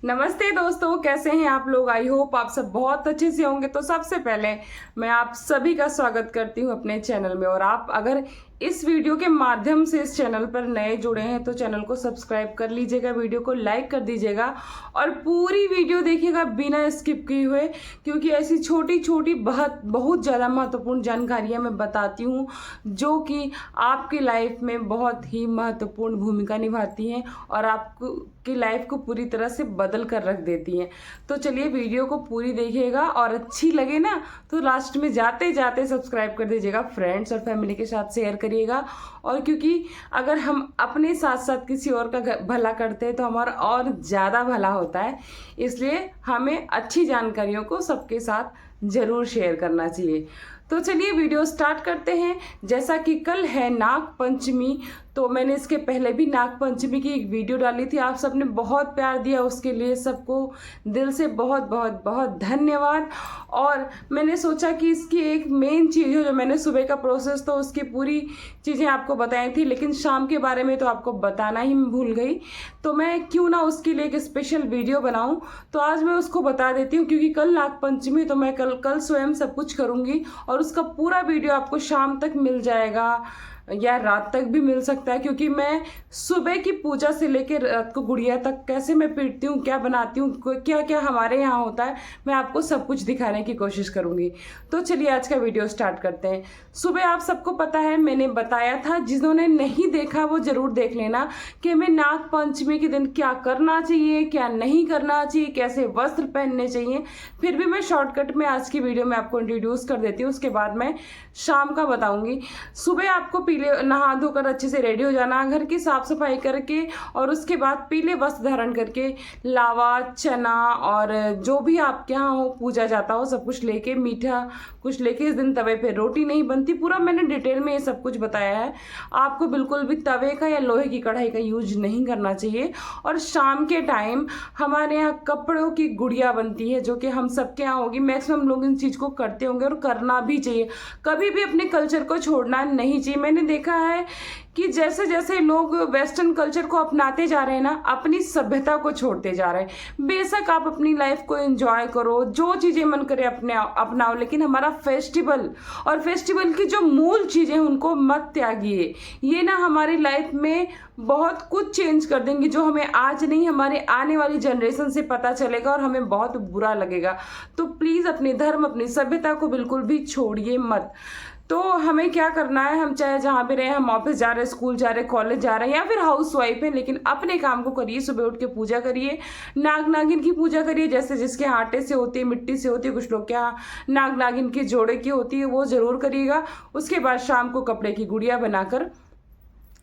नमस्ते दोस्तों, कैसे हैं आप लोग। आई होप आप सब बहुत अच्छे से होंगे। तो सबसे पहले मैं आप सभी का स्वागत करती हूं अपने चैनल में। और आप अगर इस वीडियो के माध्यम से इस चैनल पर नए जुड़े हैं तो चैनल को सब्सक्राइब कर लीजिएगा, वीडियो को लाइक कर दीजिएगा और पूरी वीडियो देखिएगा बिना स्किप किए हुए, क्योंकि ऐसी छोटी छोटी बहुत ज़्यादा महत्वपूर्ण जानकारियां मैं बताती हूँ जो कि आपकी लाइफ में बहुत ही महत्वपूर्ण भूमिका निभाती हैं और आपको की लाइफ को पूरी तरह से बदल कर रख देती हैं। तो चलिए वीडियो को पूरी देखिएगा और अच्छी लगे ना तो लास्ट में जाते जाते सब्सक्राइब कर दीजिएगा, फ्रेंड्स और फैमिली के साथ शेयर करिएगा। और क्योंकि अगर हम अपने साथ साथ किसी और का भला करते हैं तो हमारा और ज़्यादा भला होता है, इसलिए हमें अच्छी जानकारियों को सबके साथ ज़रूर शेयर करना चाहिए। तो चलिए वीडियो स्टार्ट करते हैं। जैसा कि कल है नाग पंचमी, तो मैंने इसके पहले भी नाग पंचमी की एक वीडियो डाली थी। आप सबने बहुत प्यार दिया, उसके लिए सबको दिल से बहुत बहुत बहुत धन्यवाद। और मैंने सोचा कि इसकी एक मेन चीज़ है जो मैंने सुबह का प्रोसेस तो उसकी पूरी चीज़ें आपको बताई थी, लेकिन शाम के बारे में तो आपको बताना ही भूल गई। तो मैं क्यों ना उसके लिए एक स्पेशल वीडियो बनाऊं, तो आज मैं उसको बता देती हूँ। क्योंकि कल नाग पंचमी तो मैं कल स्वयं सब कुछ करूँगी और उसका पूरा वीडियो आपको शाम तक मिल जाएगा या रात तक भी मिल सकता है। क्योंकि मैं सुबह की पूजा से लेकर रात को गुड़िया तक कैसे मैं पीटती हूँ, क्या बनाती हूँ, क्या क्या हमारे यहाँ होता है, मैं आपको सब कुछ दिखाने की कोशिश करूँगी। तो चलिए आज का वीडियो स्टार्ट करते हैं। सुबह आप सबको पता है मैंने बताया था, जिन्होंने नहीं देखा वो ज़रूर देख लेना कि हमें नाग पंचमी के दिन क्या करना चाहिए, क्या नहीं करना चाहिए, कैसे वस्त्र पहनने चाहिए। फिर भी मैं शॉर्टकट में आज की वीडियो में आपको इंट्रोड्यूस कर देती हूँ, उसके बाद मैं शाम का बताऊँगी। सुबह आपको पीले नहा धोकर अच्छे से रेडी हो जाना, घर की साफ सफाई करके और उसके बाद पीले वस्त्र धारण करके लावा, चना और जो भी आपके यहाँ हो पूजा जाता हो सब कुछ लेके, मीठा कुछ लेके। इस दिन तवे पे रोटी नहीं बनती, पूरा मैंने डिटेल में ये सब कुछ बताया है। आपको बिल्कुल भी तवे का या लोहे की कढ़ाई का यूज नहीं करना चाहिए। और शाम के टाइम हमारे यहाँ कपड़ों की गुड़िया बनती है जो कि हम सबके यहाँ होगी। मैक्सिमम लोग इन चीज़ को करते होंगे और करना भी चाहिए। कभी भी अपने कल्चर को छोड़ना नहीं चाहिए। मैंने देखा है कि जैसे जैसे लोग वेस्टर्न कल्चर को अपनाते जा रहे हैं ना, अपनी सभ्यता को छोड़ते जा रहे हैं। बेशक आप अपनी लाइफ को एंजॉय करो, जो चीज़ें मन करे अपने अपनाओ, लेकिन हमारा फेस्टिवल और फेस्टिवल की जो मूल चीज़ें उनको मत त्यागिए। ये ना हमारी लाइफ में बहुत कुछ चेंज कर देंगी, जो हमें आज नहीं हमारे आने वाली जनरेशन से पता चलेगा और हमें बहुत बुरा लगेगा। तो प्लीज़ अपने धर्म, अपनी सभ्यता को बिल्कुल भी छोड़िए मत। तो हमें क्या करना है, हम चाहे जहाँ भी रहे, हम ऑफिस जा रहे, स्कूल जा रहे, कॉलेज जा रहे हैं या फिर हाउस वाइफ हैं, लेकिन अपने काम को करिए। सुबह उठ के पूजा करिए, नाग नागिन की पूजा करिए। जैसे जिसके आटे से होती है, मिट्टी से होती है, कुछ लोग क्या नाग नागिन के जोड़े की होती है, वो ज़रूर करिएगा। उसके बाद शाम को कपड़े की गुड़िया बनाकर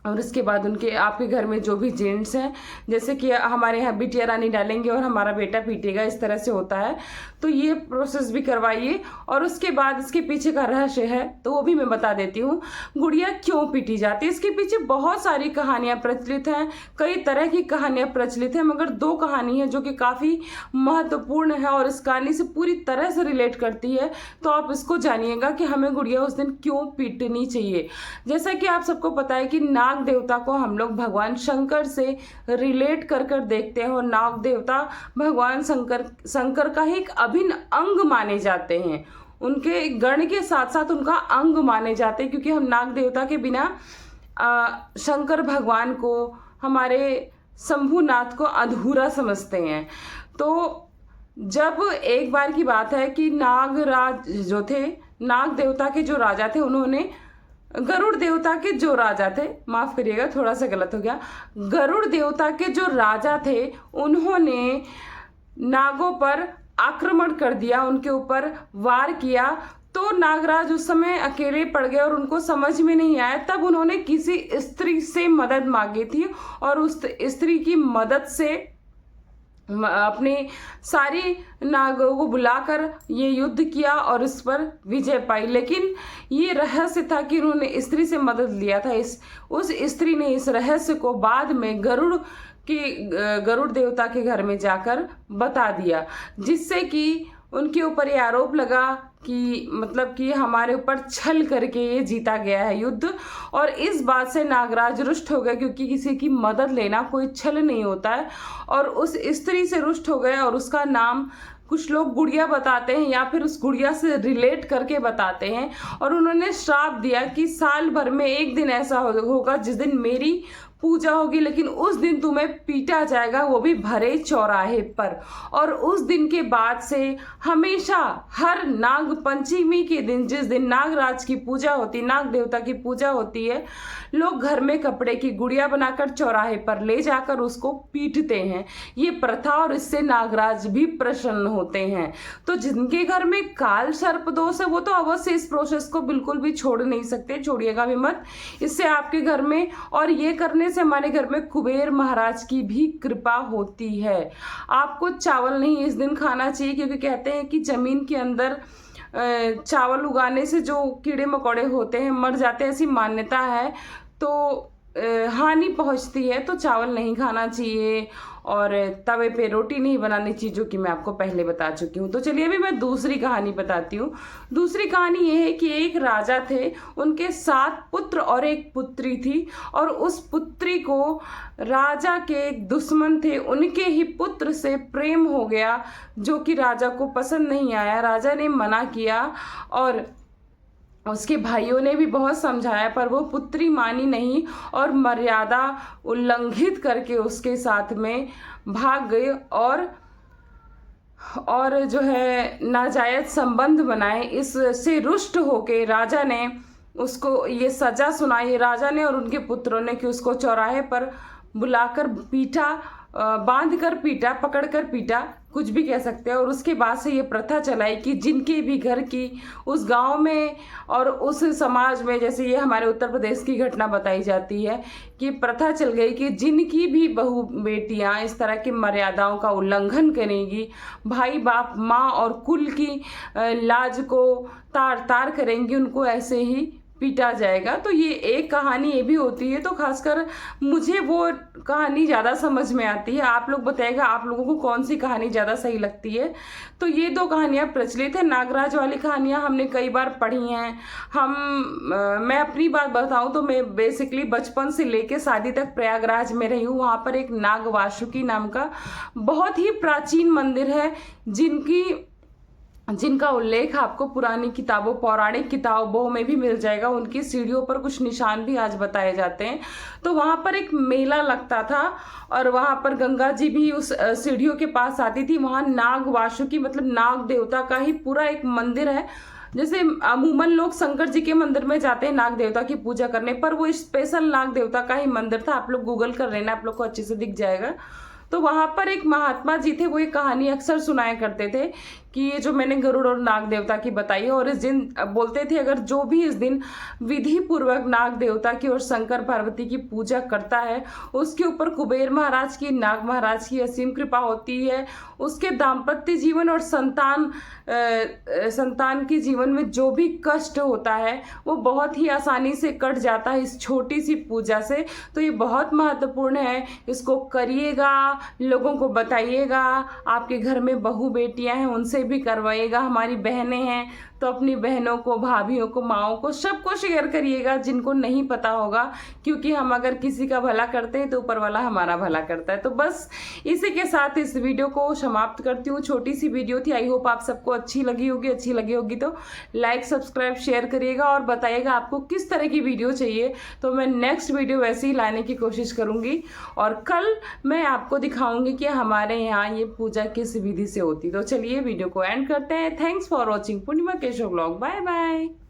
और उसके बाद उनके आपके घर में जो भी जेंट्स हैं, जैसे कि हमारे यहाँ बिटिया रानी डालेंगे और हमारा बेटा पीटेगा, इस तरह से होता है। तो ये प्रोसेस भी करवाइए। और उसके बाद इसके पीछे का रहस्य है तो वो भी मैं बता देती हूँ। गुड़िया क्यों पीटी जाती है, इसके पीछे बहुत सारी कहानियाँ प्रचलित हैं, कई तरह की कहानियाँ प्रचलित हैं, मगर दो कहानी है जो कि काफ़ी महत्वपूर्ण है और इस कहानी से पूरी तरह से रिलेट करती है। तो आप इसको जानिएगा कि हमें गुड़िया उस दिन क्यों पीटनी चाहिए। जैसा कि आप सबको पता है कि नाग देवता को हम लोग भगवान शंकर से रिलेट कर कर देखते हैं और नाग देवता भगवान शंकर का ही एक अभिन्न अंग माने जाते हैं। उनके गण के साथ साथ उनका अंग माने जाते हैं, क्योंकि हम नाग देवता के बिना शंकर भगवान को, हमारे शंभुनाथ को अधूरा समझते हैं। तो जब एक बार की बात है कि नागराज जो थे, नाग देवता के जो राजा थे, उन्होंने गरुड़ देवता के जो राजा थे, माफ करिएगा थोड़ा सा गलत हो गया, गरुड़ देवता के जो राजा थे उन्होंने नागों पर आक्रमण कर दिया, उनके ऊपर वार किया। तो नागराज उस समय अकेले पड़ गए और उनको समझ में नहीं आया। तब उन्होंने किसी स्त्री से मदद मांगी थी और उस स्त्री की मदद से अपने सारी नागों को बुलाकर ये युद्ध किया और इस पर विजय पाई। लेकिन ये रहस्य था कि उन्होंने स्त्री से मदद लिया था। उस स्त्री ने इस रहस्य को बाद में गरुड़ देवता के घर में जाकर बता दिया, जिससे कि उनके ऊपर ये आरोप लगा कि मतलब कि हमारे ऊपर छल करके ये जीता गया है युद्ध। और इस बात से नागराज रुष्ट हो गए, क्योंकि किसी की मदद लेना कोई छल नहीं होता है। और उस स्त्री से रुष्ट हो गए, और उसका नाम कुछ लोग गुड़िया बताते हैं या फिर उस गुड़िया से रिलेट करके बताते हैं। और उन्होंने श्राप दिया कि साल भर में एक दिन ऐसा होगा जिस दिन मेरी पूजा होगी, लेकिन उस दिन तुम्हें पीटा जाएगा, वो भी भरे चौराहे पर। और उस दिन के बाद से हमेशा हर नाग पंचमी के दिन, जिस दिन नागराज की पूजा होती, नाग देवता की पूजा होती है, लोग घर में कपड़े की गुड़िया बनाकर चौराहे पर ले जाकर उसको पीटते हैं। ये प्रथा, और इससे नागराज भी प्रसन्न होते हैं। तो जिनके घर में काल सर्प दोष है वो तो अवश्य इस प्रोसेस को बिल्कुल भी छोड़ नहीं सकते, छोड़िएगा भी मत। इससे आपके घर में, और ये करने से हमारे घर में कुबेर महाराज की भी कृपा होती है। आपको चावल नहीं इस दिन खाना चाहिए, क्योंकि कहते हैं कि जमीन के अंदर चावल उगाने से जो कीड़े मकोड़े होते हैं मर जाते हैं, ऐसी मान्यता है। तो हानि पहुंचती है, तो चावल नहीं खाना चाहिए, और तवे पे रोटी नहीं बनानी चाहिए, जो कि मैं आपको पहले बता चुकी हूँ। तो चलिए अभी मैं दूसरी कहानी बताती हूँ। दूसरी कहानी ये है कि एक राजा थे, उनके 7 पुत्र और एक पुत्री थी। और उस पुत्री को राजा के एक दुश्मन थे, उनके ही पुत्र से प्रेम हो गया, जो कि राजा को पसंद नहीं आया। राजा ने मना किया, और उसके भाइयों ने भी बहुत समझाया, पर वो पुत्री मानी नहीं, और मर्यादा उल्लंघित करके उसके साथ में भाग गई, और जो है नाजायज संबंध बनाए। इससे रुष्ट होके राजा ने उसको ये सजा सुनाई, राजा ने और उनके पुत्रों ने, कि उसको चौराहे पर बुलाकर पीटा, बांध कर पीटा, पकड़ कर पीटा, कुछ भी कह सकते हैं। और उसके बाद से ये प्रथा चलाई कि जिनके भी घर की उस गांव में और उस समाज में, जैसे ये हमारे उत्तर प्रदेश की घटना बताई जाती है, कि प्रथा चल गई कि जिनकी भी बहू बेटियां इस तरह की मर्यादाओं का उल्लंघन करेंगी, भाई बाप माँ और कुल की लाज को तार तार करेंगी, उनको ऐसे ही पीटा जाएगा। तो ये एक कहानी ये भी होती है। तो खासकर मुझे वो कहानी ज़्यादा समझ में आती है। आप लोग बताइएगा आप लोगों को कौन सी कहानी ज़्यादा सही लगती है। तो ये 2 कहानियाँ प्रचलित है। नागराज वाली कहानियाँ हमने कई बार पढ़ी हैं। मैं अपनी बात बताऊँ तो मैं बेसिकली बचपन से लेके शादी तक प्रयागराज में रही हूँ। वहाँ पर एक नाग वासुकी नाम का बहुत ही प्राचीन मंदिर है, जिनका उल्लेख आपको पुरानी किताबों, पौराणिक किताबों में भी मिल जाएगा। उनकी सीढ़ियों पर कुछ निशान भी आज बताए जाते हैं। तो वहाँ पर एक मेला लगता था, और वहाँ पर गंगा जी भी उस सीढ़ियों के पास आती थी। वहाँ नाग वासुकी मतलब नाग देवता का ही पूरा एक मंदिर है। जैसे अमूमन लोग शंकर जी के मंदिर में जाते हैं नाग देवता की पूजा करने, पर वो स्पेशल नाग देवता का ही मंदिर था। आप लोग गूगल कर लेना, आप लोग को अच्छे से दिख जाएगा। तो वहाँ पर एक महात्मा जी थे, वो एक कहानी अक्सर सुनाया करते थे कि ये जो मैंने गरुड़ और नाग देवता की बताई है, और इस दिन बोलते थे अगर जो भी इस दिन विधि पूर्वक नाग देवता की और शंकर पार्वती की पूजा करता है, उसके ऊपर कुबेर महाराज की, नाग महाराज की असीम कृपा होती है। उसके दाम्पत्य जीवन और संतान के जीवन में जो भी कष्ट होता है वो बहुत ही आसानी से कट जाता है इस छोटी सी पूजा से। तो ये बहुत महत्वपूर्ण है, इसको करिएगा, लोगों को बताइएगा। आपके घर में बहू बेटियां हैं उनसे भी करवाइएगा। हमारी बहनें हैं तो अपनी बहनों को, भाभियों को, माओं को, सबको शेयर करिएगा जिनको नहीं पता होगा, क्योंकि हम अगर किसी का भला करते हैं तो ऊपर वाला हमारा भला करता है। तो बस इसी के साथ इस वीडियो को समाप्त करती हूँ। छोटी सी वीडियो थी, आई होप आप सबको अच्छी लगी होगी तो लाइक सब्सक्राइब शेयर करिएगा, और बताइएगा आपको किस तरह की वीडियो चाहिए। तो मैं नेक्स्ट वीडियो वैसे ही लाने की कोशिश करूँगी, और कल मैं आपको दिखाऊंगी कि हमारे यहाँ ये पूजा किस विधि से होती। तो चलिए वीडियो को एंड करते हैं। Thanks for watching Purnima Keshav vlog. Bye bye.